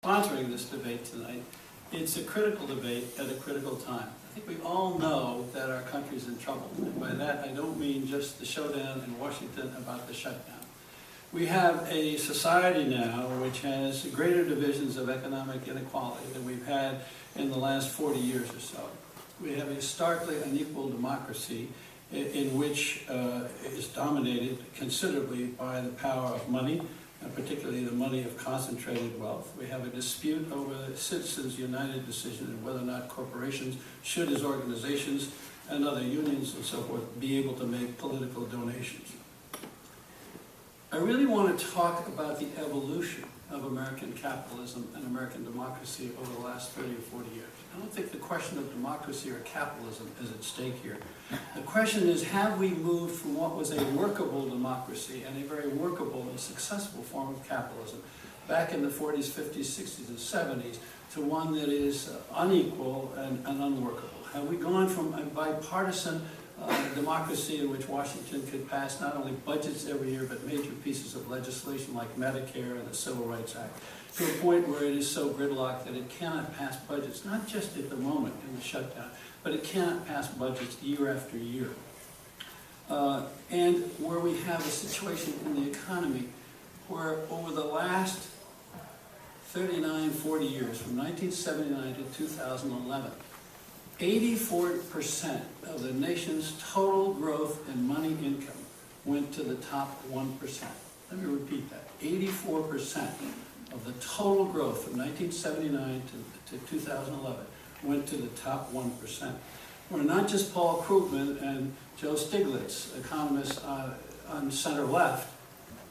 sponsoring this debate tonight. It's a critical debate at a critical time. I think we all know that our country's in trouble. And by that, I don't mean just the showdown in Washington about the shutdown. We have a society now which has greater divisions of economic inequality than we've had in the last 40 years or so. We have a starkly unequal democracy in which is dominated considerably by the power of money, particularly the money of concentrated wealth. We have a dispute over the Citizens United decision and whether or not corporations should, as organizations and other unions and so forth, be able to make political donations. I really want to talk about the evolution of American capitalism and American democracy over the last 30 or 40 years. I don't think the question of democracy or capitalism is at stake here. The question is, have we moved from what was a workable democracy and a very workable and successful form of capitalism back in the 40s, 50s, 60s, and 70s to one that is unequal and unworkable? Have we gone from a bipartisan democracy in which Washington could pass not only budgets every year, but major pieces of legislation like Medicare and the Civil Rights Act, to a point where it is so gridlocked that it cannot pass budgets, not just at the moment in the shutdown, but it cannot pass budgets year after year. And where we have a situation in the economy where over the last 39, 40 years, from 1979 to 2011, 84% of the nation's total growth in money income went to the top 1%. Let me repeat that. 84% of the total growth from 1979 to 2011 went to the top 1%. Where not just Paul Krugman and Joe Stiglitz, economists on center left,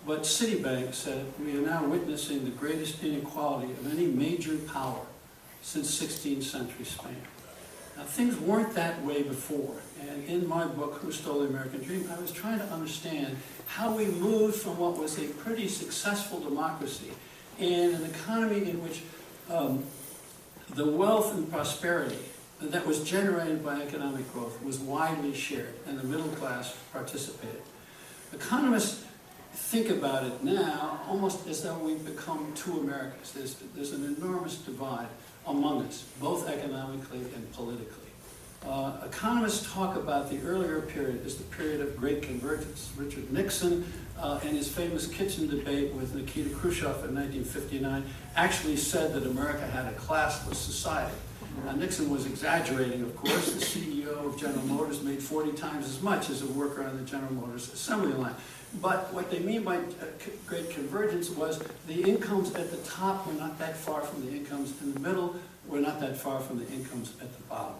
but Citibank said we are now witnessing the greatest inequality of any major power since 16th century Spain. Now, things weren't that way before, and in my book, Who Stole the American Dream, I was trying to understand how we moved from what was a pretty successful democracy and an economy in which the wealth and prosperity that was generated by economic growth was widely shared, and the middle class participated. Economists think about it now almost as though we've become two Americas. There's an enormous divide among us, both economically and politically. Economists talk about the earlier period as the period of great convergence. Richard Nixon, in his famous kitchen debate with Nikita Khrushchev in 1959, actually said that America had a classless society. Now, Nixon was exaggerating, of course. The CEO of General Motors made 40 times as much as a worker on the General Motors assembly line. But what they mean by great convergence was the incomes at the top were not that far from the incomes in the middle, were not that far from the incomes at the bottom.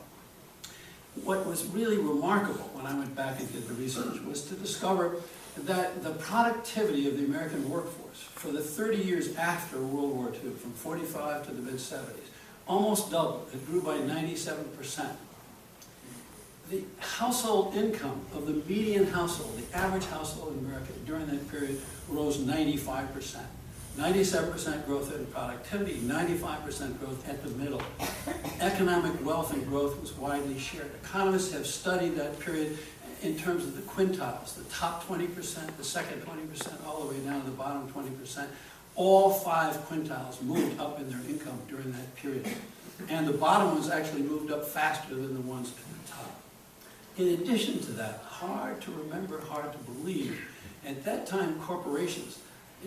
What was really remarkable when I went back and did the research was to discover that the productivity of the American workforce for the 30 years after World War II, from 45 to the mid-70s, almost doubled. It grew by 97%. The household income of the median household, the average household in America during that period, rose 95%. 97% growth in productivity, 95% growth at the middle. Economic wealth and growth was widely shared. Economists have studied that period in terms of the quintiles, the top 20%, the second 20%, all the way down to the bottom 20%. All 5 quintiles moved up in their income during that period. And the bottom ones actually moved up faster than the ones at the top. In addition to that, hard to remember, hard to believe, at that time corporations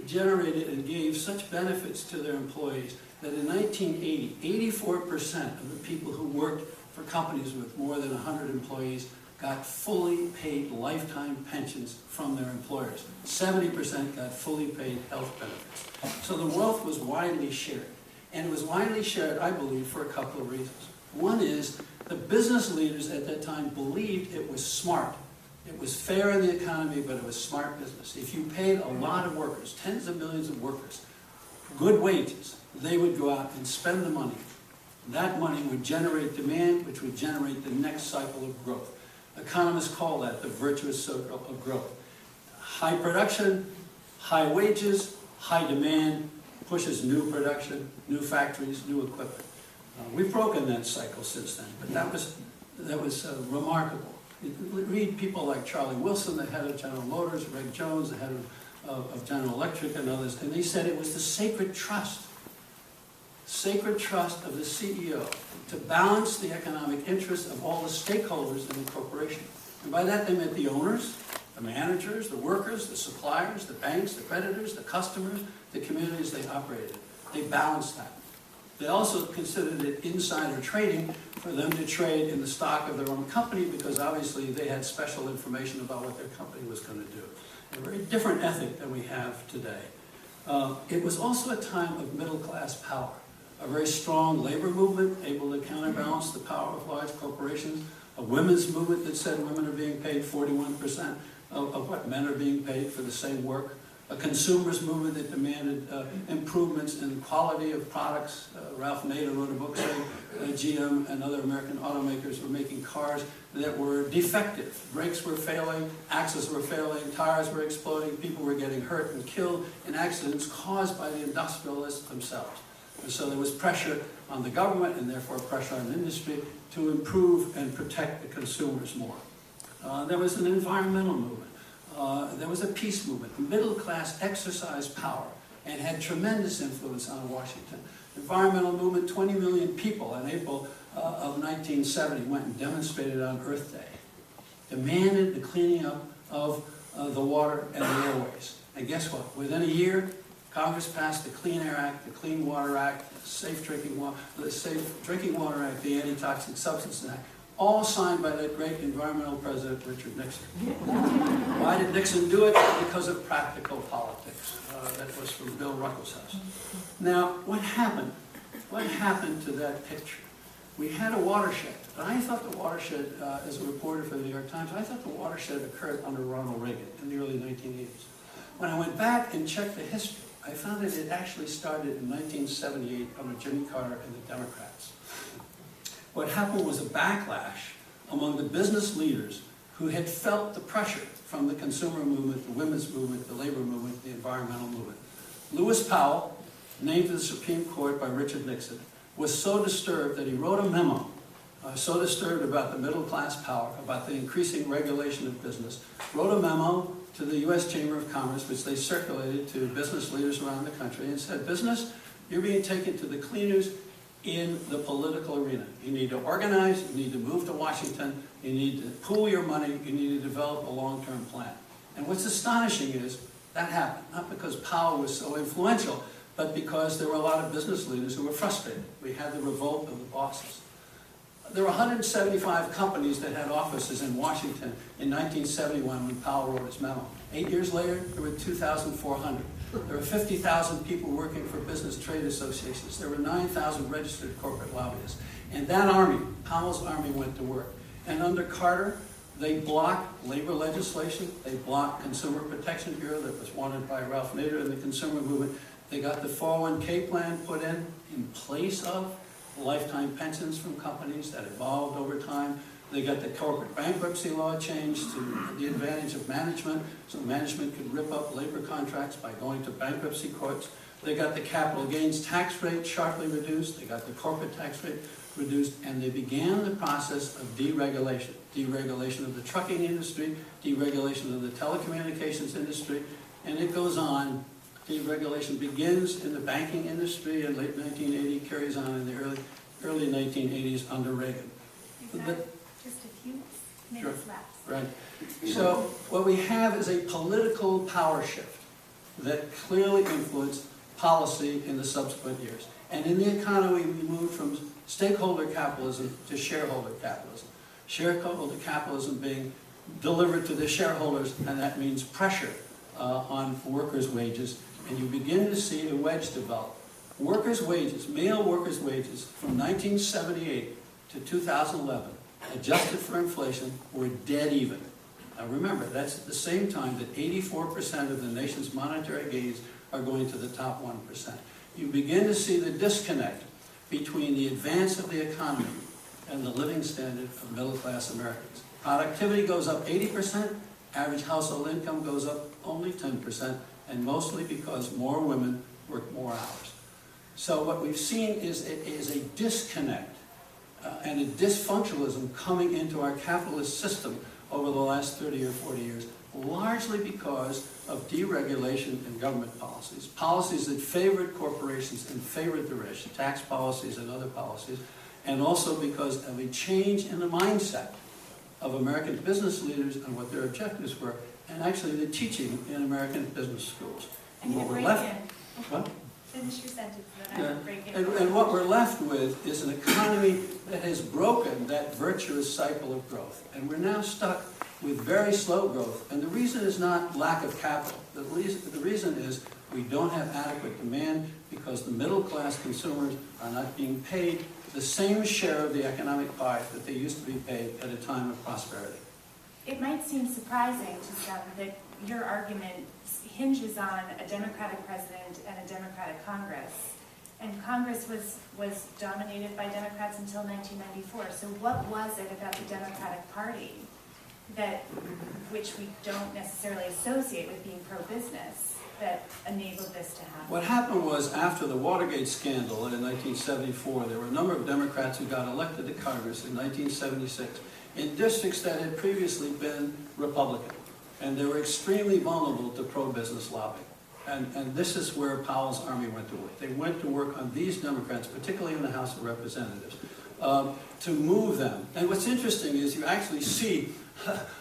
generated and gave such benefits to their employees that in 1980, 84% of the people who worked for companies with more than 100 employees got fully paid lifetime pensions from their employers. 70% got fully paid health benefits. So the wealth was widely shared. And it was widely shared, I believe, for a couple of reasons. One is the business leaders at that time believed it was smart. It was fair in the economy, but it was smart business. If you paid a lot of workers, tens of millions of workers, good wages, they would go out and spend the money. That money would generate demand, which would generate the next cycle of growth. Economists call that the virtuous circle of growth. High production, high wages, high demand pushes new production, new factories, new equipment. We've broken that cycle since then, but that was remarkable. Read people like Charlie Wilson, the head of General Motors, Reg Jones, the head of General Electric, and others, and they said it was the sacred trust sacred trust of the CEO to balance the economic interests of all the stakeholders in the corporation. And by that they meant the owners, the managers, the workers, the suppliers, the banks, the creditors, the customers, the communities they operated. They balanced that. They also considered it insider trading for them to trade in the stock of their own company because obviously they had special information about what their company was going to do. A very different ethic than we have today. It was also a time of middle-class power. A very strong labor movement able to counterbalance the power of large corporations. A women's movement that said women are being paid 41% of what men are being paid for the same work. A consumers movement that demanded improvements in the quality of products. Ralph Nader wrote a book saying GM and other American automakers were making cars that were defective. Brakes were failing, axles were failing, tires were exploding, people were getting hurt and killed in accidents caused by the industrialists themselves. And so there was pressure on the government and therefore pressure on industry to improve and protect the consumers more. There was an environmental movement. There was a peace movement. The middle class exercised power and had tremendous influence on Washington. Environmental movement, 20 million people in April of 1970 went and demonstrated on Earth Day. Demanded the cleaning up of the water and the airways. And guess what? Within a year, Congress passed the Clean Air Act, the Clean Water Act, the Safe Drinking Water Act, the Anti-Toxic Substances Act, all signed by that great environmental president, Richard Nixon. Why did Nixon do it? Because of practical politics. That was from Bill Ruckelshaus. Now, what happened? What happened to that picture? We had a watershed. And I thought the watershed, as a reporter for the New York Times, I thought the watershed occurred under Ronald Reagan in the early 1980s. When I went back and checked the history, I found that it actually started in 1978 under Jimmy Carter and the Democrats. What happened was a backlash among the business leaders who had felt the pressure from the consumer movement, the women's movement, the labor movement, the environmental movement. Lewis Powell, named to the Supreme Court by Richard Nixon, was so disturbed that he wrote a memo, so disturbed about the middle class power, about the increasing regulation of business, wrote a memo to the U.S. Chamber of Commerce, which they circulated to business leaders around the country, and said, business, you're being taken to the cleaners in the political arena. You need to organize, you need to move to Washington, you need to pool your money, you need to develop a long-term plan. And what's astonishing is that happened, not because Powell was so influential, but because there were a lot of business leaders who were frustrated. We had the revolt of the bosses. There were 175 companies that had offices in Washington in 1971 when Powell wrote his memo. 8 years later, there were 2,400. There were 50,000 people working for business trade associations. There were 9,000 registered corporate lobbyists. And that army, Powell's army, went to work. And under Carter, they blocked labor legislation. They blocked Consumer Protection Bureau that was wanted by Ralph Nader and the consumer movement. They got the 401k plan put in place of lifetime pensions from companies that evolved over time. They got the corporate bankruptcy law changed to the advantage of management, so management could rip up labor contracts by going to bankruptcy courts. They got the capital gains tax rate sharply reduced. They got the corporate tax rate reduced, and they began the process of deregulation. Deregulation of the trucking industry, deregulation of the telecommunications industry, and it goes on. Deregulation begins in the banking industry in late 1980, carries on in the early 1980s under Reagan. Just a few minutes left. Right. So what we have is a political power shift that clearly influenced policy in the subsequent years. And in the economy, we moved from stakeholder capitalism to shareholder capitalism. Shareholder capitalism being delivered to the shareholders, and that means pressure on workers' wages. And you begin to see a wedge develop. Workers' wages, male workers' wages, from 1978 to 2011, adjusted for inflation, were dead even. Now remember, that's at the same time that 84% of the nation's monetary gains are going to the top 1%. You begin to see the disconnect between the advance of the economy and the living standard of middle-class Americans. Productivity goes up 80%, average household income goes up only 10%, and mostly because more women work more hours. So what we've seen is a disconnect and a dysfunctionalism coming into our capitalist system over the last 30 or 40 years. largely because of deregulation in government policies, policies that favored corporations and favored the rich, tax policies and other policies, and also because of a change in the mindset of American business leaders and what their objectives were, and actually the teaching in American business schools. And what you we're break left, in. what? Finish your sentence, then I will break in. And what we're left with is an economy that has broken that virtuous cycle of growth. And we're now stuck with very slow growth. And the reason is not lack of capital. The reason is we don't have adequate demand because the middle class consumers are not being paid the same share of the economic pie that they used to be paid at a time of prosperity. It might seem surprising to some that your argument hinges on a Democratic president and a Democratic Congress. And Congress was dominated by Democrats until 1994. So what was it about the Democratic Party which we don't necessarily associate with being pro-business, that enabled this to happen? What happened was, after the Watergate scandal in 1974, there were a number of Democrats who got elected to Congress in 1976 in districts that had previously been Republican. And they were extremely vulnerable to pro-business lobbying. And this is where Powell's army went to work. They went to work on these Democrats, particularly in the House of Representatives, to move them. And what's interesting is you actually see,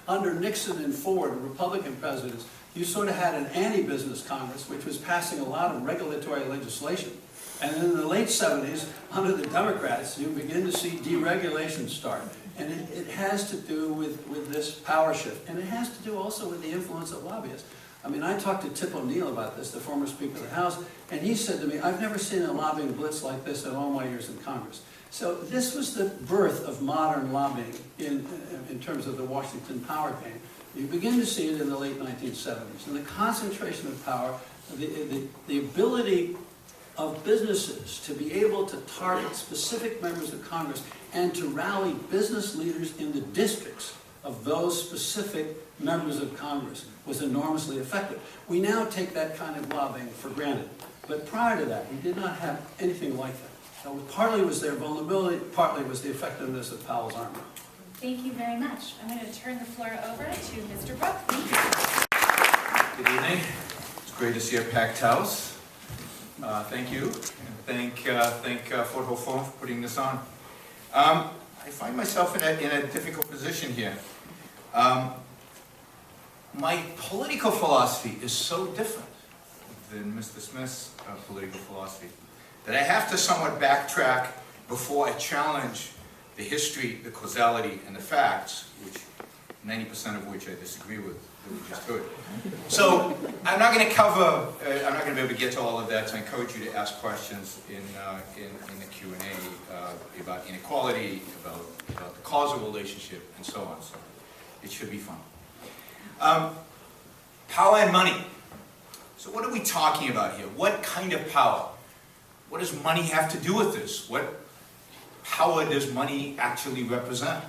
under Nixon and Ford, Republican presidents, you sort of had an anti-business Congress, which was passing a lot of regulatory legislation. And in the late 70s, under the Democrats, you begin to see deregulation start. And it has to do with this power shift. And it has to do also with the influence of lobbyists. I mean, I talked to Tip O'Neill about this, the former Speaker of the House, and he said to me, I've never seen a lobbying blitz like this in all my years in Congress. So this was the birth of modern lobbying in terms of the Washington power game. You begin to see it in the late 1970s. And the concentration of power, the ability of businesses to be able to target specific members of Congress and to rally business leaders in the districts of those specific members of Congress was enormously effective. We now take that kind of lobbying for granted. But prior to that, we did not have anything like that. So partly was their vulnerability, partly was the effectiveness of Powell's army. Thank you very much. I'm going to turn the floor over to Mr. Brook. Thank you. Good evening. It's great to see a packed house. Thank you, and thank Fort Hope Forum for putting this on. I find myself in a difficult position here. My political philosophy is so different than Mr. Smith's political philosophy that I have to somewhat backtrack before I challenge the history, the causality, and the facts, which 90% of which I disagree with, that we just heard. So I'm not going to cover, I'm not going to be able to get to all of that, so I encourage you to ask questions in the Q&A about inequality, about the causal relationship, and so on. So it should be fun. Power and money. So what are we talking about here? What kind of power? What does money have to do with this? What power does money actually represent?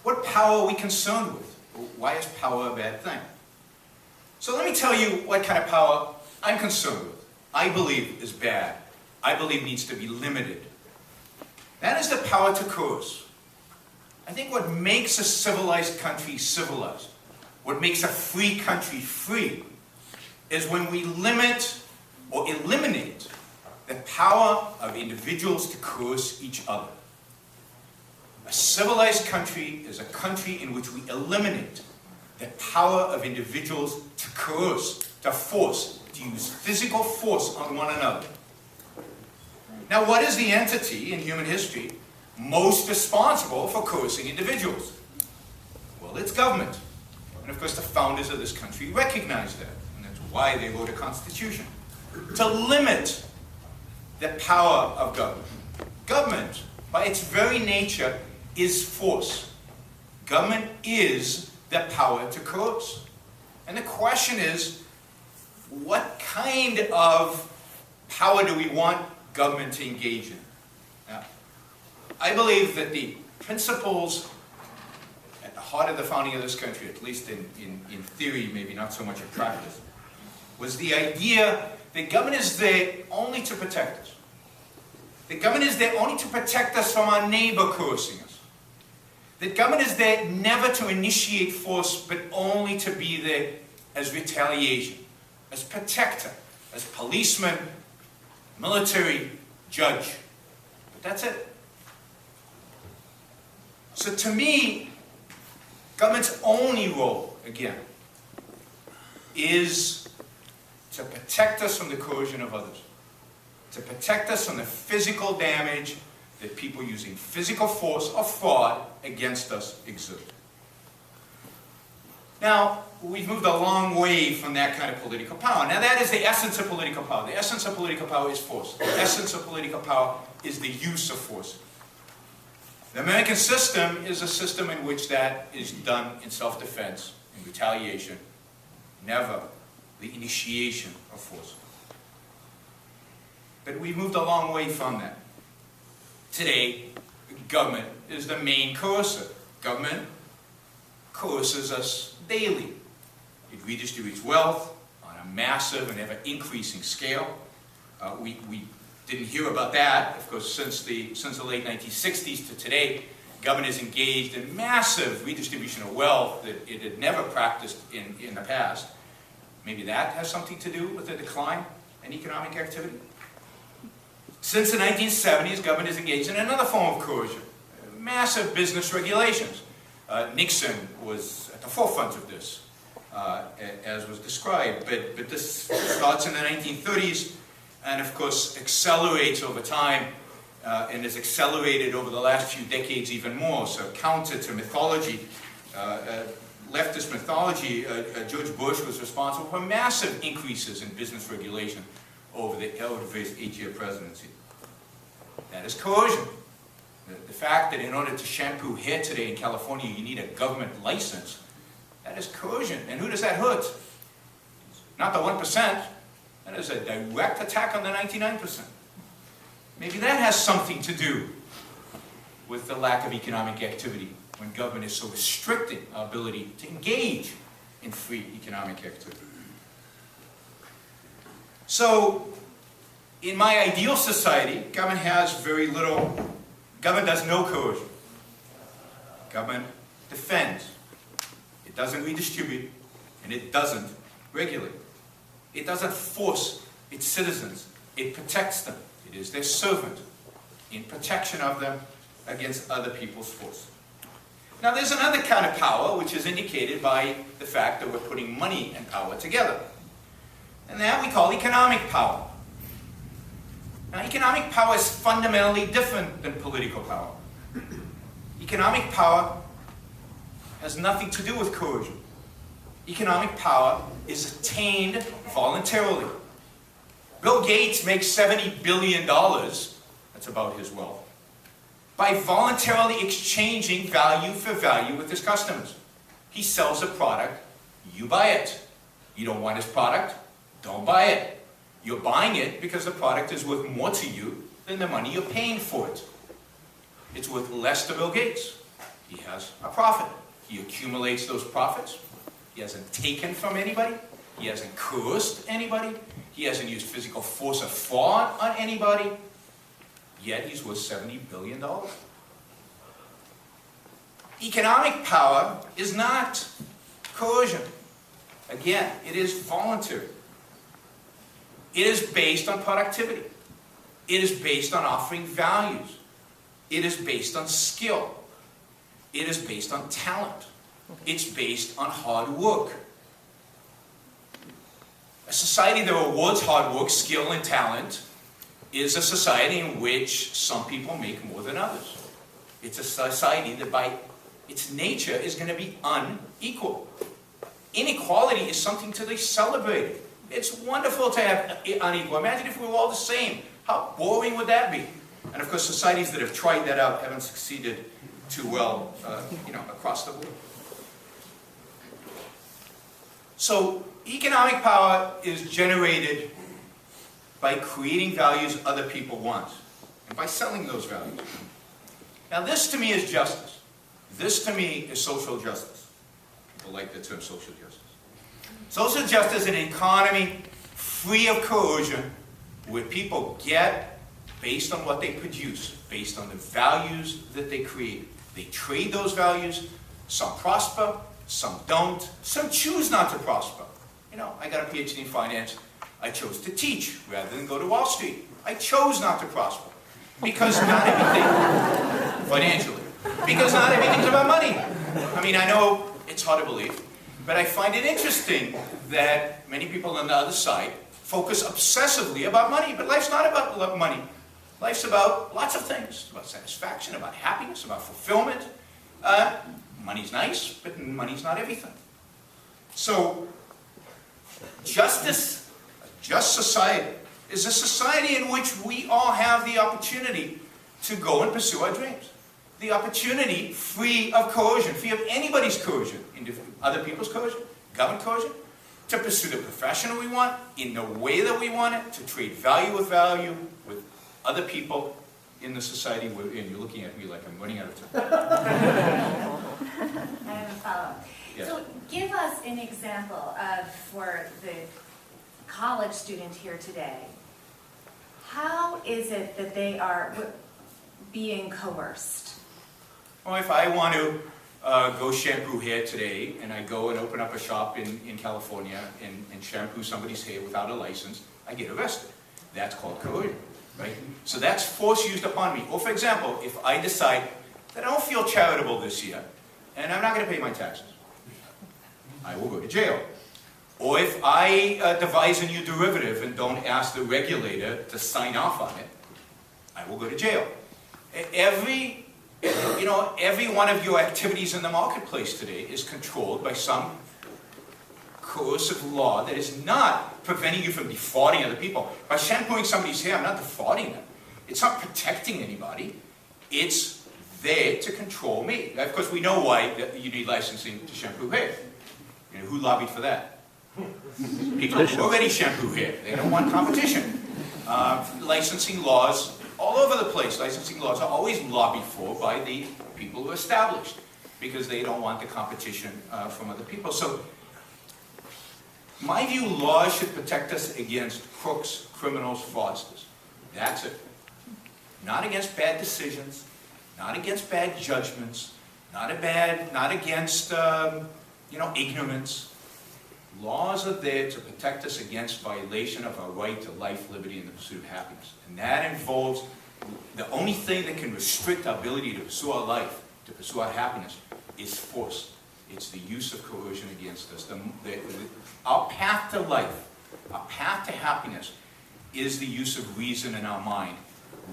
What power are we concerned with? Why is power a bad thing? So let me tell you what kind of power I'm concerned with. I believe is bad. I believe needs to be limited. That is the power to coerce. I think what makes a civilized country civilized, what makes a free country free, is when we limit or eliminate the power of individuals to coerce each other. A civilized country is a country in which we eliminate the power of individuals to coerce, to force, to use physical force on one another. Now, what is the entity in human history most responsible for coercing individuals? Well, it's government. And of course, the founders of this country recognize that. And that's why they wrote a constitution. To limit the power of government. Government, by its very nature, is force. Government is the power to coerce. And the question is, what kind of power do we want government to engage in? Now, I believe that the principles at the heart of the founding of this country, at least in theory, maybe not so much in practice, was the idea that government is there only to protect us. The government is there only to protect us from our neighbor coercing us. That government is there never to initiate force, but only to be there as retaliation, as protector, as policeman, military, judge. But that's it. So to me, government's only role, again, is to protect us from the coercion of others, to protect us from the physical damage that people using physical force or fraud against us exert. Now, we've moved a long way from that kind of political power. Now, that is the essence of political power. The essence of political power is force. The essence of political power is the use of force. The American system is a system in which that is done in self-defense, in retaliation, never the initiation of force. But we've moved a long way from that. Today, government is the main coercer. Government coerces us daily. It redistributes wealth on a massive and ever-increasing scale. We didn't hear about that, of course, since the late 1960s to today. Government is engaged in massive redistribution of wealth that it had never practiced in the past. Maybe that has something to do with the decline in economic activity. Since the 1970s, government is engaged in another form of coercion, massive business regulations. Nixon was at the forefront of this, as was described, but this starts in the 1930s and, of course, accelerates over time and is accelerated over the last few decades even more. So counter to mythology, leftist mythology, George Bush was responsible for massive increases in business regulation over his 8-year presidency. That is coercion. The fact that in order to shampoo hair today in California you need a government license, that is coercion. And who does that hurt? Not the 1%. That is a direct attack on the 99%. Maybe that has something to do with the lack of economic activity when government is so restricting our ability to engage in free economic activity. So, in my ideal society, government has very little, government does no coercion. Government defends. It doesn't redistribute, and it doesn't regulate. It doesn't force its citizens. It protects them. It is their servant in protection of them against other people's force. Now there's another kind of power which is indicated by the fact that we're putting money and power together. And that we call economic power. Now economic power is fundamentally different than political power. Economic power has nothing to do with coercion. Economic power is attained voluntarily. Bill Gates makes $70 billion, that's about his wealth, by voluntarily exchanging value for value with his customers. He sells a product, you buy it. You don't want his product, don't buy it. You're buying it because the product is worth more to you than the money you're paying for it. It's worth less to Bill Gates. He has a profit. He accumulates those profits. He hasn't taken from anybody. He hasn't coerced anybody. He hasn't used physical force or fraud on anybody. Yet he's worth $70 billion. Economic power is not coercion. Again, it is voluntary. It is based on productivity. It is based on offering values. It is based on skill. It is based on talent. It's based on hard work. A society that rewards hard work, skill, and talent is a society in which some people make more than others. It's a society that by its nature is going to be unequal. Inequality is something to be celebrated. It's wonderful to have unequal. Imagine if we were all the same. How boring would that be? And of course, societies that have tried that out haven't succeeded too well, across the board. So, economic power is generated by creating values other people want, and by selling those values. Now this to me is justice. This to me is social justice. People like the term social justice. Social justice is an economy free of coercion, where people get based on what they produce, based on the values that they create, They trade those values. Some prosper, some don't. Some choose not to prosper. You know, I got a PhD in finance. I chose to teach rather than go to Wall Street. I chose not to prosper because not everything, financially, because not everything's about money. I mean, I know it's hard to believe, but I find it interesting that many people on the other side focus obsessively about money, but life's not about money. Life's about lots of things, about satisfaction, about happiness, about fulfillment. Money's nice, but money's not everything. So, justice, a just society, is a society in which we all have the opportunity to go and pursue our dreams. The opportunity free of coercion, free of anybody's coercion, other people's coercion, government coercion, to pursue the profession we want, in the way that we want it, to trade value with other people in the society we're in. You're looking at me like I'm running out of time. I have a follow-up. Yes. So give us an example of, for the college student here today, how is it that they are being coerced? Well, if I want to go shampoo hair today, and I go and open up a shop in California and shampoo somebody's hair without a license, I get arrested. That's called coercion, right? So that's force used upon me. Or for example, if I decide that I don't feel charitable this year, and I'm not going to pay my taxes, I will go to jail. Or if I devise a new derivative and don't ask the regulator to sign off on it, I will go to jail. Every one of your activities in the marketplace today is controlled by some coercive law that is not preventing you from defrauding other people. By shampooing somebody's hair, I'm not defrauding them. It's not protecting anybody. It's there to control me. Of course, we know why you need licensing to shampoo hair. You know, who lobbied for that? People who already shampoo hair. They don't want competition. Licensing laws all over the place. Licensing laws are always lobbied for by the people who are established because they don't want the competition from other people. So, my view, laws should protect us against crooks, criminals, fraudsters. That's it. Not against bad decisions, not against bad judgments, not against ignorance. Laws are there to protect us against violation of our right to life, liberty, and the pursuit of happiness. And that involves the only thing that can restrict our ability to pursue our life, to pursue our happiness, is force. It's the use of coercion against us. Our path to life, our path to happiness, is the use of reason in our mind.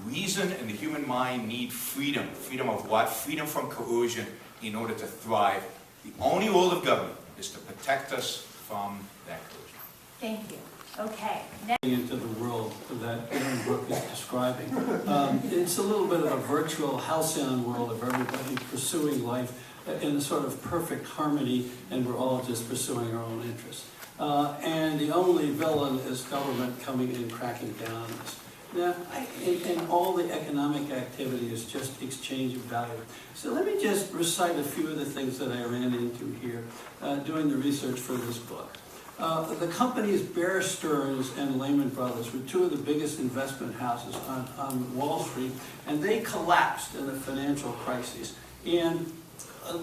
Reason and the human mind need freedom. Freedom of what? Freedom from coercion in order to thrive. The only role of government is to protect us from that coercion. Thank you. Okay. Into the world that Yaron Brook is describing. It's a little bit of a virtual halcyon world of everybody pursuing life in a sort of perfect harmony, and we're all just pursuing our own interests. And the only villain is government coming in, cracking down on us. Now, and all the economic activity is just exchange of value. So let me just recite a few of the things that I ran into here doing the research for this book. The companies Bear Stearns and Lehman Brothers were two of the biggest investment houses on Wall Street, and they collapsed in the financial crisis. And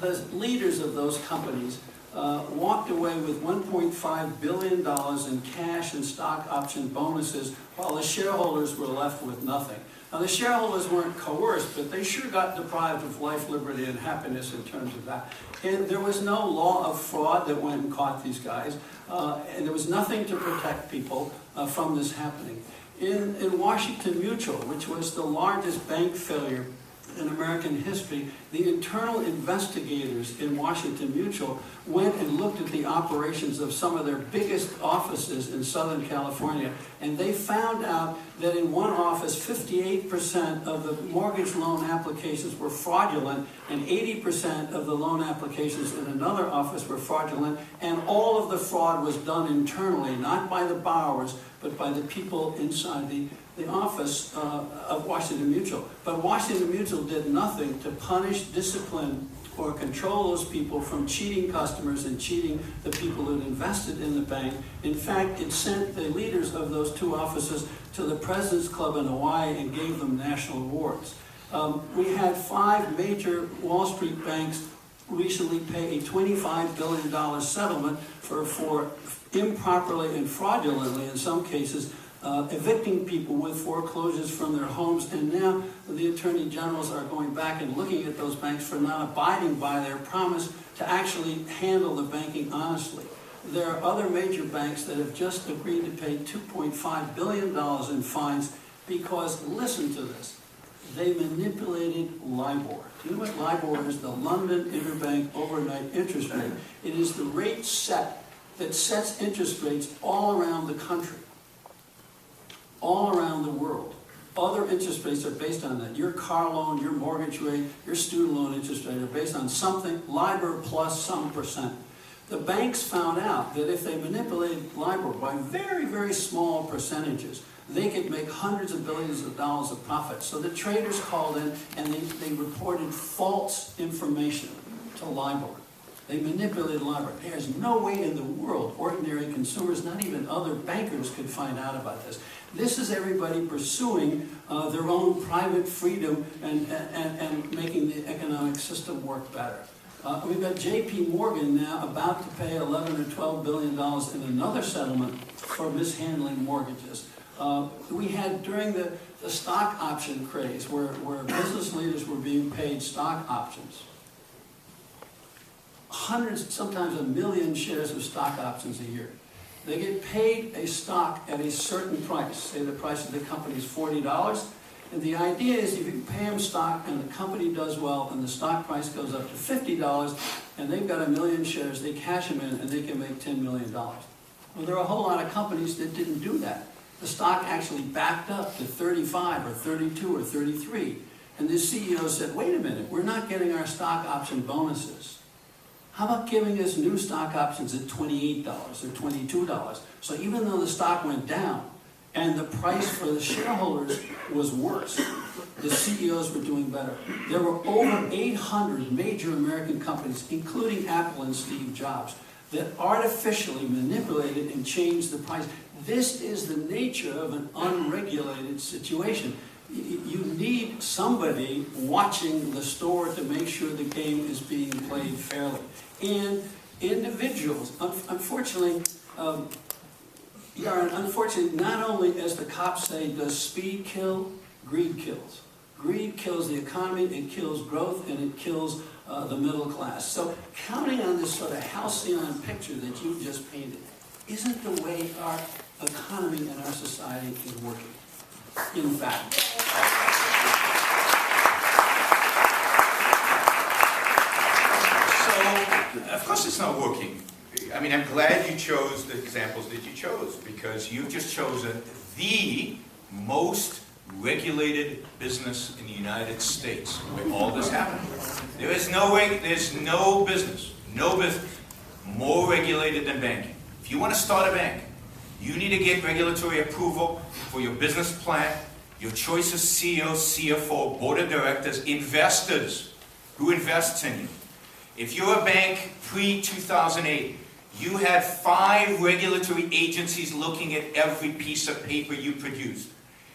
the leaders of those companies walked away with $1.5 billion in cash and stock option bonuses, while the shareholders were left with nothing. Now, the shareholders weren't coerced, but they sure got deprived of life, liberty, and happiness in terms of that. And there was no law of fraud that went and caught these guys, and there was nothing to protect people from this happening. In Washington Mutual, which was the largest bank failure in American history, the internal investigators in Washington Mutual went and looked at the operations of some of their biggest offices in Southern California, and they found out that in one office, 58% of the mortgage loan applications were fraudulent, and 80% of the loan applications in another office were fraudulent, and all of the fraud was done internally, not by the borrowers, but by the people inside the office of Washington Mutual. But Washington Mutual did nothing to punish, discipline, or control those people from cheating customers and cheating the people who had invested in the bank. In fact, it sent the leaders of those two offices to the President's Club in Hawaii and gave them national awards. We had 5 major Wall Street banks recently pay a $25 billion settlement for improperly and fraudulently, in some cases, evicting people with foreclosures from their homes. And now the attorney generals are going back and looking at those banks for not abiding by their promise to actually handle the banking honestly. There are other major banks that have just agreed to pay $2.5 billion in fines because, listen to this, they manipulated LIBOR. Do you know what LIBOR is? The London Interbank Overnight Interest Rate. It is the rate set that sets interest rates all around the country, all around the world. Other interest rates are based on that. Your car loan, your mortgage rate, your student loan interest rate are based on something, LIBOR plus some percent. The banks found out that if they manipulated LIBOR by very, very small percentages, they could make hundreds of billions of dollars of profit. So the traders called in and they reported false information to LIBOR. They manipulated LIBOR. There's no way in the world ordinary consumers, not even other bankers, could find out about this. This is everybody pursuing their own private freedom and making the economic system work better. We've got J.P. Morgan now about to pay $11 or $12 billion in another settlement for mishandling mortgages. We had during the stock option craze where business leaders were being paid stock options. Hundreds, sometimes a million shares of stock options a year. They get paid a stock at a certain price. Say the price of the company is $40. And the idea is if you pay them stock and the company does well and the stock price goes up to $50 and they've got a million shares, they cash them in and they can make $10 million. Well, there are a whole lot of companies that didn't do that. The stock actually backed up to 35 or 32 or 33. And the CEO said, wait a minute, we're not getting our stock option bonuses. How about giving us new stock options at $28 or $22? So even though the stock went down and the price for the shareholders was worse, the CEOs were doing better. There were over 800 major American companies, including Apple and Steve Jobs, that artificially manipulated and changed the price. This is the nature of an unregulated situation. You need somebody watching the store to make sure the game is being played fairly. And individuals, unfortunately, Yaron, unfortunately, not only, as the cops say, does speed kill, greed kills. Greed kills the economy, it kills growth, and it kills the middle class. So counting on this sort of halcyon picture that you just painted isn't the way our economy and our society is working. In fact. So, of course it's not working. I mean, I'm glad you chose the examples that you chose, because you've just chosen the most regulated business in the United States where all this happened. There's no business more regulated than banking. If you want to start a bank, you need to get regulatory approval for your business plan, your choice of CEO, CFO, board of directors, investors, who invests in you. If you're a bank pre-2008, you had 5 regulatory agencies looking at every piece of paper you produced.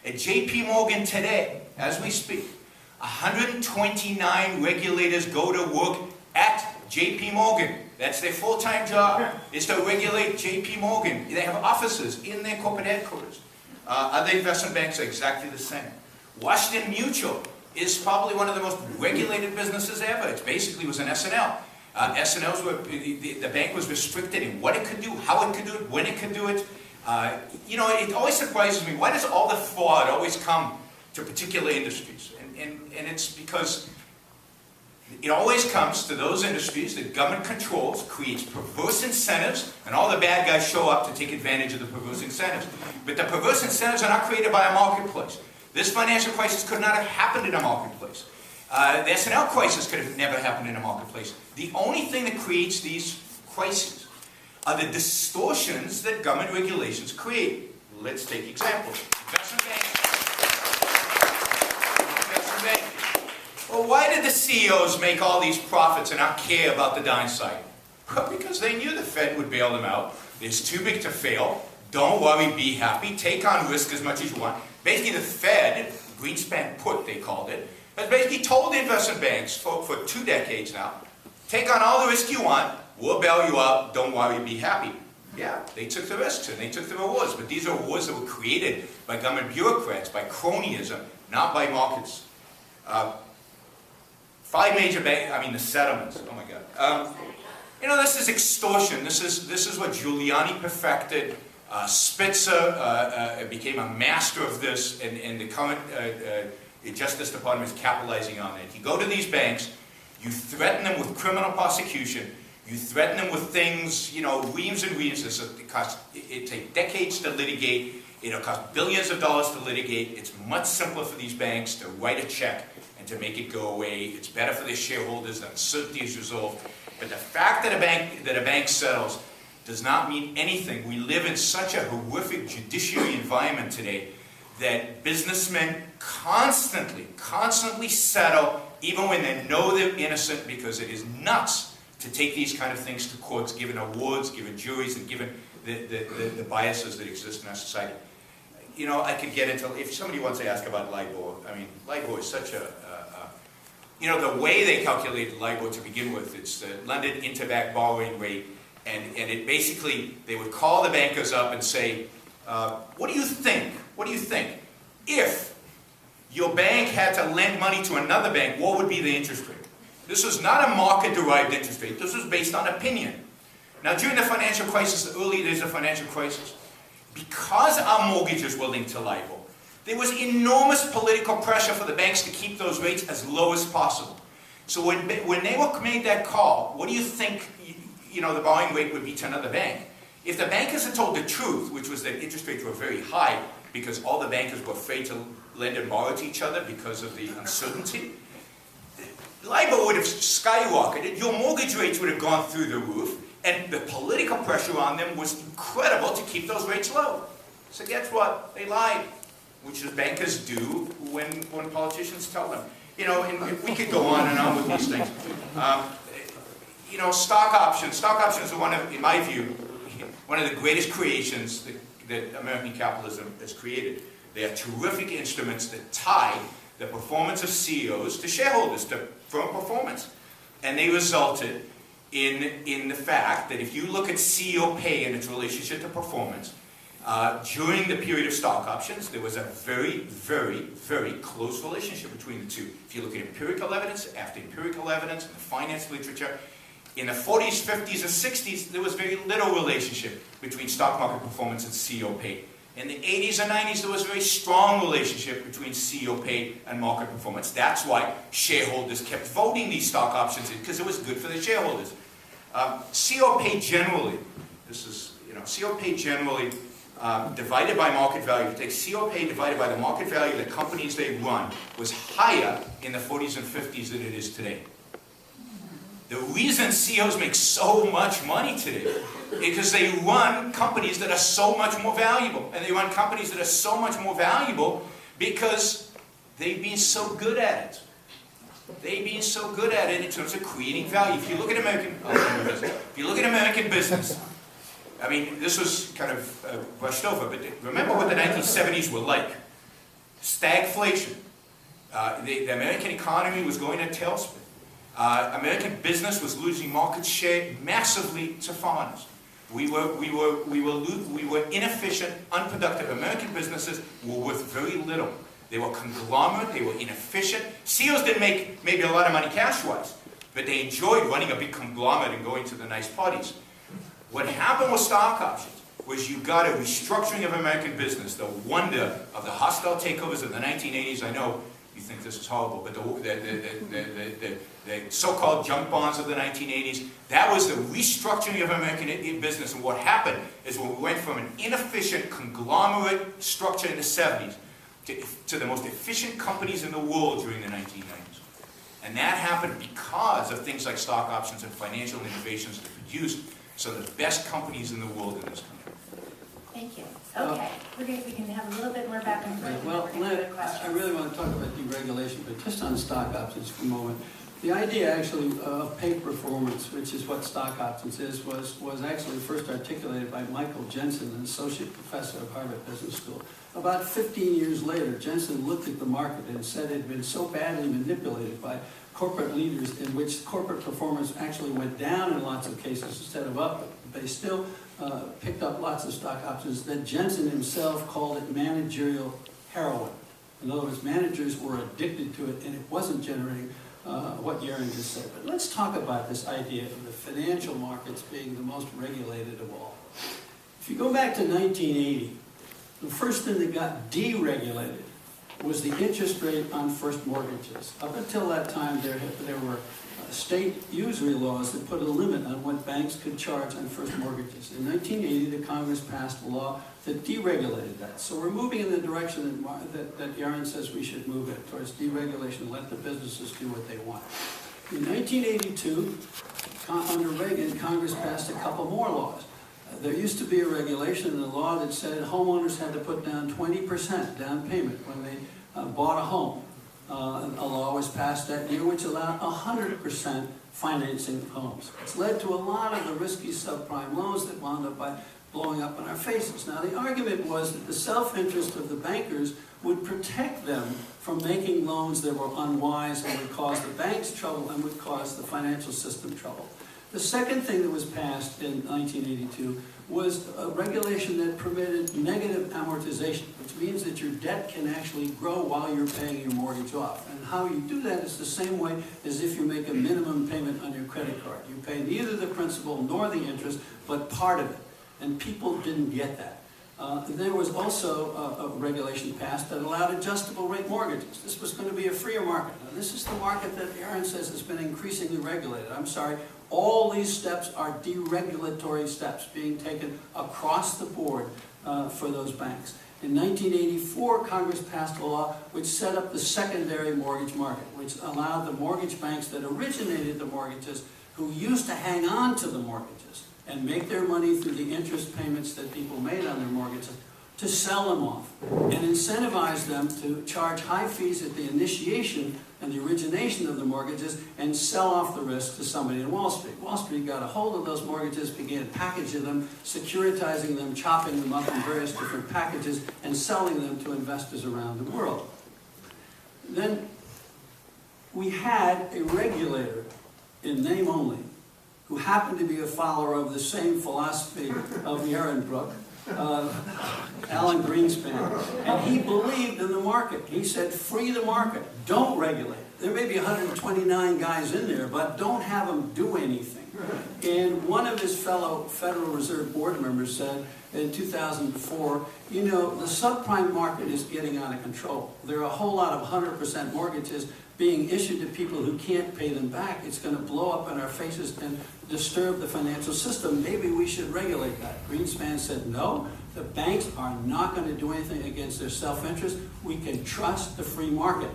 At J.P. Morgan today, as we speak, 129 regulators go to work at J.P. Morgan. That's their full-time job, is to regulate J.P. Morgan. They have offices in their corporate headquarters. Other investment banks are exactly the same. Washington Mutual is probably one of the most regulated businesses ever. It basically was an S&L. S&Ls were, the bank was restricted in what it could do, how it could do it, when it could do it. You know, it always surprises me. Why does all the fraud always come to particular industries? And it's because it always comes to those industries that government controls, creates perverse incentives, and all the bad guys show up to take advantage of the perverse incentives. But the perverse incentives are not created by a marketplace. This financial crisis could not have happened in a marketplace. The S&L crisis could have never happened in a marketplace. The only thing that creates these crises are the distortions that government regulations create. Let's take examples. Investment banking. Investment banking. Well, why did the CEOs make all these profits and not care about the downside? Well, because they knew the Fed would bail them out. It's too big to fail. Don't worry, be happy. Take on risk as much as you want. Basically, the Fed, Greenspan put, they called it, has basically told the investment banks for 2 decades now, take on all the risk you want, we'll bail you out, don't worry, be happy. Yeah, they took the risks and they took the rewards, but these are rewards that were created by government bureaucrats, by cronyism, not by markets. 5 major banks, I mean the settlements, oh my God. You know, this is extortion. This is what Giuliani perfected. Spitzer became a master of this, and the current Justice Department is capitalizing on it. You go to these banks, you threaten them with criminal prosecution, you threaten them with things, you know, reams and reams. It takes decades to litigate. It'll cost billions of dollars to litigate. It's much simpler for these banks to write a check and to make it go away. It's better for their shareholders. The uncertainty is resolved. But the fact that a bank settles does not mean anything. We live in such a horrific judiciary environment today that businessmen constantly settle, even when they know they're innocent, because it is nuts to take these kind of things to courts, given awards, given juries, and given the biases that exist in our society. You know, I could get into, if somebody wants to ask about LIBOR, I mean, LIBOR is such you know, the way they calculated LIBOR to begin with, it's the London interbank borrowing rate, and it basically, they would call the bankers up and say, what do you think? What do you think? If your bank had to lend money to another bank, what would be the interest rate? This was not a market-derived interest rate. This was based on opinion. Now, during the financial crisis, the early days of financial crisis, because our mortgages were linked to LIBOR, there was enormous political pressure for the banks to keep those rates as low as possible. So when they made that call, what do you think, you know, the borrowing rate would be to another bank? If the bankers had told the truth, which was that interest rates were very high because all the bankers were afraid to lend and borrow to each other because of the uncertainty, LIBOR would have skyrocketed, your mortgage rates would have gone through the roof, and the political pressure on them was incredible to keep those rates low. So guess what? They lied, which the bankers do when politicians tell them. You know, and we could go on and on with these things. You know, stock options. Stock options are one of, in my view, one of the greatest creations that American capitalism has created. They are terrific instruments that tie the performance of CEOs to shareholders, to firm performance. And they resulted in the fact that if you look at CEO pay and its relationship to performance, during the period of stock options, there was a very, very, very close relationship between the two. If you look at empirical evidence, after empirical evidence, in the finance literature, in the 40s, 50s, and 60s, there was very little relationship between stock market performance and CEO pay. In the 80s and 90s, there was a very strong relationship between CEO pay and market performance. That's why shareholders kept voting these stock options in, because it was good for the shareholders. CEO pay generally, this is, you know, CEO pay generally divided by market value. If you take CO pay divided by the market value of the companies they run, was higher in the 40s and 50s than it is today. The reason CEOs make so much money today is because they run companies that are so much more valuable. And they run companies that are so much more valuable because they've been so good at it. They've been so good at it in terms of creating value. If you look at American business, I mean, this was kind of brushed over, but remember what the 1970s were like. Stagflation. The American economy was going in a tailspin. American business was losing market share massively to foreigners. We were inefficient, unproductive. American businesses were worth very little. They were conglomerate, they were inefficient. CEOs didn't make maybe a lot of money cash-wise, but they enjoyed running a big conglomerate and going to the nice parties. What happened with stock options was you got a restructuring of American business, the wonder of the hostile takeovers of the 1980s. I know you think this is horrible, but the so-called junk bonds of the 1980s, that was the restructuring of American business. And what happened is when we went from an inefficient conglomerate structure in the 70s to the most efficient companies in the world during the 1990s. And that happened because of things like stock options and financial innovations that produced some of the best companies in the world in this country. Thank you. Okay, we can have a little bit more back and forth. Well, Lynn, I really want to talk about deregulation, but just on stock options for a moment. The idea actually of pay performance, which is what stock options is, was actually first articulated by Michael Jensen, an associate professor of Harvard Business School. About 15 years later, Jensen looked at the market and said it had been so badly manipulated by corporate leaders in which corporate performance actually went down in lots of cases instead of up, but they still picked up lots of stock options, that Jensen himself called it managerial heroin. In other words, managers were addicted to it, and it wasn't generating what Yaron just said. But let's talk about this idea of the financial markets being the most regulated of all. If you go back to 1980, the first thing that got deregulated was the interest rate on first mortgages. Up until that time, there were state usury laws that put a limit on what banks could charge on first mortgages. In 1980, the Congress passed a law that deregulated that. So we're moving in the direction that Yaron says we should move in, towards deregulation, let the businesses do what they want. In 1982, under Reagan, Congress passed a couple more laws. There used to be a regulation in the law that said homeowners had to put down 20% down payment when they bought a home. A law was passed that year which allowed 100% financing of homes. It's led to a lot of the risky subprime loans that wound up by blowing up in our faces. Now, the argument was that the self-interest of the bankers would protect them from making loans that were unwise and would cause the banks trouble and would cause the financial system trouble. The second thing that was passed in 1982 was a regulation that permitted negative amortization, which means that your debt can actually grow while you're paying your mortgage off. And how you do that is the same way as if you make a minimum payment on your credit card. You pay neither the principal nor the interest, but part of it. And people didn't get that. There was also a regulation passed that allowed adjustable rate mortgages. This was going to be a freer market. Now, this is the market that Yaron says has been increasingly regulated. I'm sorry, all these steps are deregulatory steps being taken across the board for those banks. In 1984, Congress passed a law which set up the secondary mortgage market, which allowed the mortgage banks that originated the mortgages, who used to hang on to the mortgages and make their money through the interest payments that people made on their mortgages, to sell them off and incentivize them to charge high fees at the initiation and the origination of the mortgages and sell off the risk to somebody in Wall Street. Wall Street got a hold of those mortgages, began packaging them, securitizing them, chopping them up in various different packages, and selling them to investors around the world. Then we had a regulator, in name only, who happened to be a follower of the same philosophy of Yaron Brook, Alan Greenspan, and he believed in the market. He said, free the market, don't regulate. There may be 129 guys in there, but don't have them do anything. And one of his fellow Federal Reserve Board members said in 2004, you know, the subprime market is getting out of control. There are a whole lot of 100% mortgages being issued to people who can't pay them back. It's going to blow up in our faces and disturb the financial system. Maybe we should regulate that. Greenspan said, no, the banks are not going to do anything against their self-interest. We can trust the free market.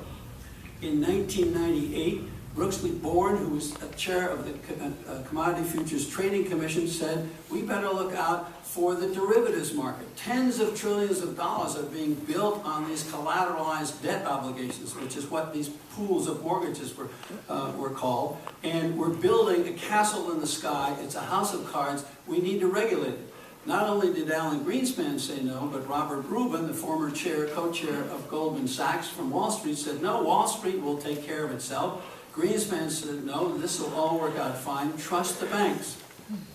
In 1998, Brooksley Bourne, who was chair of the Commodity Futures Trading Commission, said, we better look out for the derivatives market. Tens of trillions of dollars are being built on these collateralized debt obligations, which is what these pools of mortgages were called. And we're building a castle in the sky. It's a house of cards. We need to regulate it. Not only did Alan Greenspan say no, but Robert Rubin, the former co-chair of Goldman Sachs from Wall Street, said, no, Wall Street will take care of itself. Greenspan said, no, this will all work out fine. Trust the banks.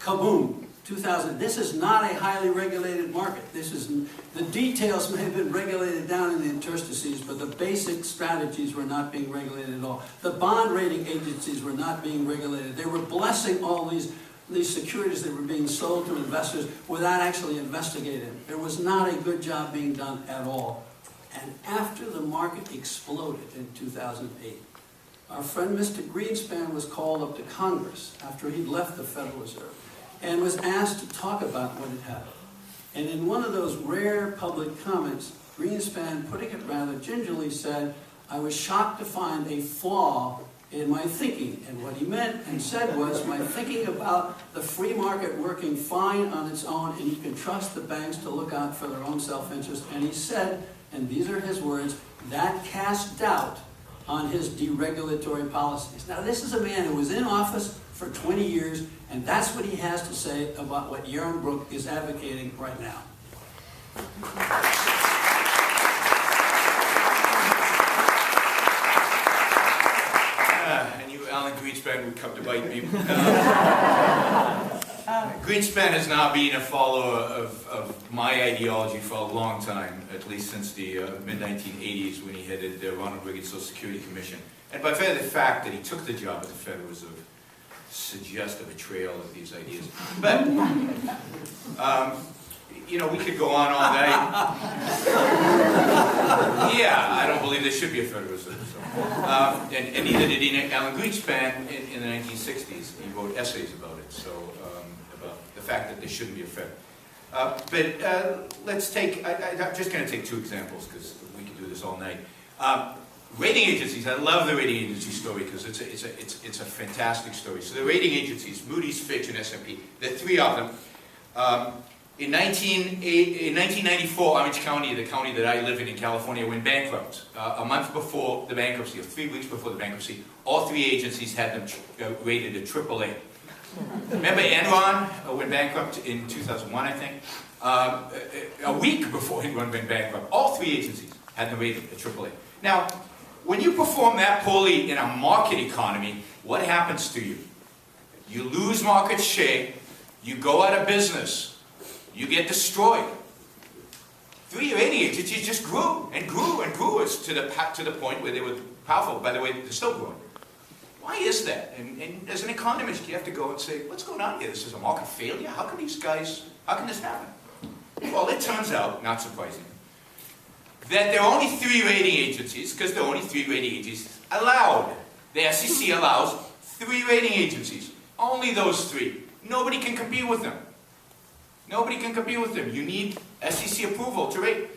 Kaboom. 2000. This is not a highly regulated market. This is, the details may have been regulated down in the interstices, but the basic strategies were not being regulated at all. The bond rating agencies were not being regulated. They were blessing all these securities that were being sold to investors without actually investigating. There was not a good job being done at all. And after the market exploded in 2008, our friend Mr. Greenspan was called up to Congress after he'd left the Federal Reserve and was asked to talk about what had happened. And in one of those rare public comments, Greenspan, putting it rather gingerly, said, I was shocked to find a flaw in my thinking. And what he meant and said was, my thinking about the free market working fine on its own, and you can trust the banks to look out for their own self-interest. And he said, and these are his words, that cast doubt on his deregulatory policies. Now, this is a man who was in office for 20 years, and that's what he has to say about what Yaron Brook is advocating right now. would come to bite me. Greenspan has now been a follower of my ideology for a long time, at least since the mid-1980s when he headed the Ronald Reagan Social Security Commission. And by virtue of the fact that he took the job at the Federal Reserve suggests a betrayal of these ideas. But, you know, we could go on all day. Yeah, I don't believe there should be a Federal Reserve. So. And neither did Alan Greenspan in the 1960s. He wrote essays about it, so about the fact that there shouldn't be a Fed. Let's take, I'm just going to take two examples because we can do this all night. Rating agencies, I love the rating agency story because it's a fantastic story. So the rating agencies, Moody's, Fitch, and S&P, there are three of them. In 1994, Orange County, the county that I live in California, went bankrupt. A month before the bankruptcy, or 3 weeks before the bankruptcy, all three agencies had them rated a AAA. Remember Enron went bankrupt in 2001, I think? A week before Enron went bankrupt, all three agencies had them rated a AAA. Now, when you perform that poorly in a market economy, what happens to you? You lose market share, you go out of business. You get destroyed. Three rating agencies just grew and grew and grew to the point where they were powerful. By the way, they're still growing. Why is that? And as an economist, you have to go and say, what's going on here? This is a market failure? How can this happen? Well, it turns out, not surprisingly, that there are only three rating agencies, because there are only three rating agencies allowed. The SEC allows three rating agencies. Only those three. Nobody can compete with them. Nobody can compete with them. You need SEC approval to rate.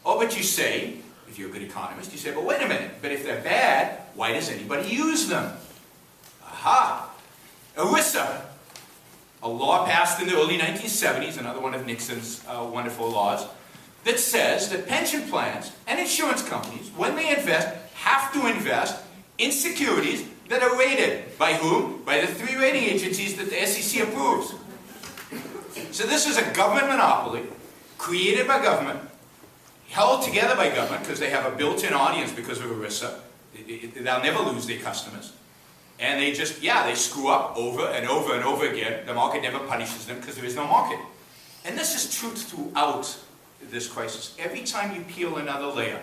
Oh, but you say, if you're a good economist, you say, but wait a minute, but if they're bad, why does anybody use them? Aha! ERISA, a law passed in the early 1970s, another one of Nixon's wonderful laws, that says that pension plans and insurance companies, when they invest, have to invest in securities that are rated. By whom? By the three rating agencies that the SEC approves. So this is a government monopoly, created by government, held together by government, because they have a built-in audience because of ERISA. They'll never lose their customers. And they just, they screw up over and over and over again. The market never punishes them because there is no market. And this is true throughout this crisis. Every time you peel another layer,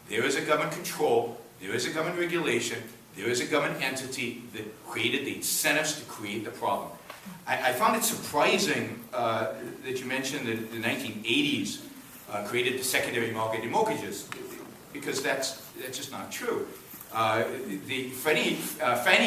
there is a government control, there is a government regulation, there is a government entity that created the incentives to create the problem. I found it surprising that you mentioned that the 1980s created the secondary market in mortgages, because that's just not true. Fannie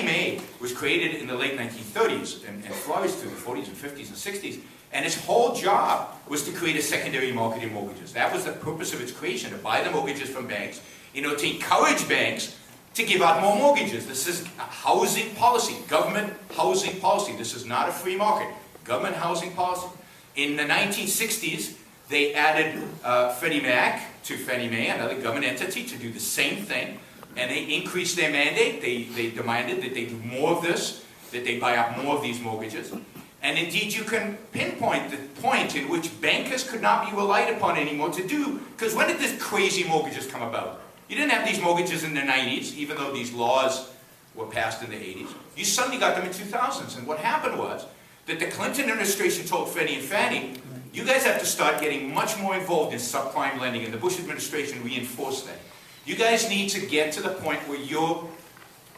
Mae was created in the late 1930s and flourished through the 40s and 50s and 60s, and its whole job was to create a secondary market in mortgages. That was the purpose of its creation, to buy the mortgages from banks, to encourage banks to give out more mortgages. This is a housing policy, government housing policy. This is not a free market, government housing policy. In the 1960s, they added Freddie Mac to Fannie Mae, another government entity, to do the same thing. And they increased their mandate. They demanded that they do more of this, that they buy up more of these mortgages. And indeed, you can pinpoint the point in which bankers could not be relied upon anymore to do, because when did these crazy mortgages come about? You didn't have these mortgages in the 90s, even though these laws were passed in the 80s. You suddenly got them in 2000s. And what happened was that the Clinton administration told Freddie and Fannie, you guys have to start getting much more involved in subprime lending, and the Bush administration reinforced that. You guys need to get to the point where you're,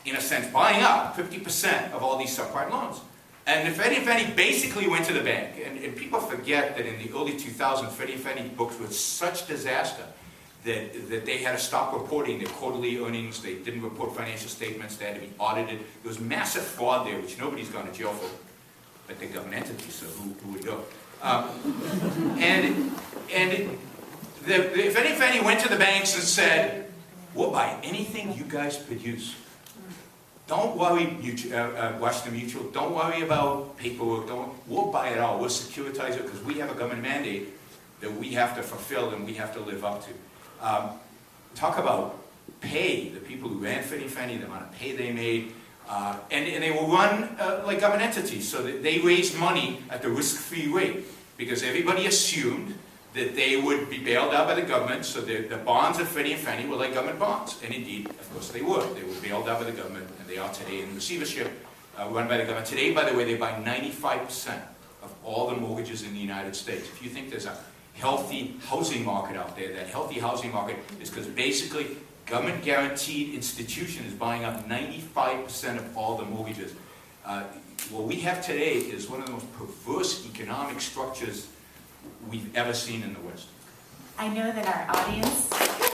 in a sense, buying up 50% of all these subprime loans. And Freddie and Fannie basically went to the bank. And people forget that in the early 2000s, Freddie and Fannie books were such disaster that they had to stop reporting their quarterly earnings. They didn't report financial statements. They had to be audited. There was massive fraud there, which nobody's gone to jail for, but the government entity, so who would go? Freddie and Fannie went to the banks and said, we'll buy anything you guys produce. Don't worry, Washington Mutual, don't worry about paperwork. We'll buy it all. We'll securitize it because we have a government mandate that we have to fulfill and we have to live up to. Talk about pay, the people who ran Freddie and Fannie, the amount of pay they made. And they will run like government entities, so that they raised money at the risk-free rate, because everybody assumed that they would be bailed out by the government, so the bonds of Freddie and Fannie were like government bonds. And indeed, of course, they were. They were bailed out by the government, and they are today in receivership. run by the government. Today, by the way, they buy 95% of all the mortgages in the United States. If you think there's a healthy housing market out there, that healthy housing market is because basically government-guaranteed institution is buying up 95% of all the mortgages. What we have today is one of the most perverse economic structures we've ever seen in the West. I know that our audience